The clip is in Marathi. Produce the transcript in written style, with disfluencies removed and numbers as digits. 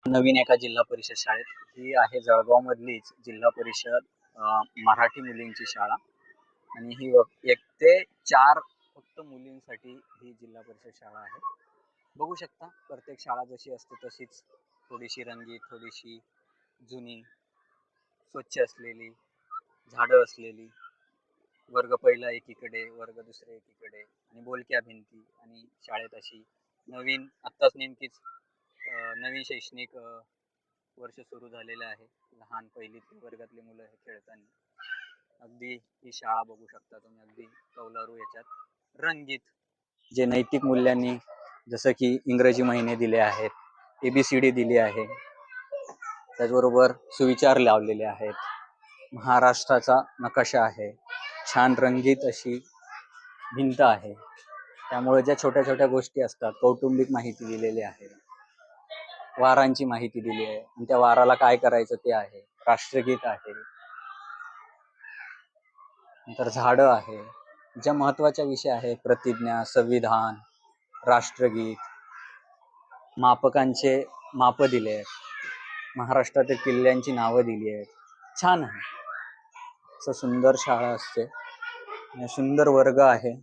नवीन एका जिल्हा परिषद शाळेत. ही आहे जळगाव मधलीच जिल्हा परिषद मराठी मुलींची शाळा आणि ही 1 ते 4 फक्त मुलींसाठी ही जिल्हा परिषद शाळा आहे. बघू शकता प्रत्येक शाळा जशी असते तशीच थोडीशी रंगीत, थोडीशी जुनी, स्वच्छ असलेली, झाडं असलेली, वर्ग पहिला एकीकडे, वर्ग दुसरे एकीकडे आणि बोलक्या भिंती आणि शाळेत अशी नवीन आत्ताच नेमकीच नवीन शैक्षणिक वर्ष सुरू झालेलं आहे. लहान पहिली वर्गातली मुलं हे खेळताना. अगदी ही शाळा बघू शकता तुम्ही, अगदी कौलारू याच्यात रंगीत जे नैतिक मूल्यांनी जसं की इंग्रजी महिने दिले आहेत, ABCD दिली आहे, त्याचबरोबर सुविचार लावलेले आहेत, महाराष्ट्राचा नकाशा आहे, छान रंगीत अशी भिंत आहे. त्यामुळे ज्या छोट्या छोट्या गोष्टी असतात, कौटुंबिक माहिती दिलेली आहे, वारांची माहिती दिली आहे आणि त्या वाराला काय करायचं ते आहे, राष्ट्रगीत आहे, नंतर झाडं आहे, ज्या महत्वाच्या विषय आहे प्रतिज्ञा, संविधान, राष्ट्रगीत, मापकांचे माप दिले आहेत, महाराष्ट्रातील किल्ल्यांची नावं दिली आहेत. छान आहे. असं सुंदर शाळा असते, सुंदर वर्ग आहे.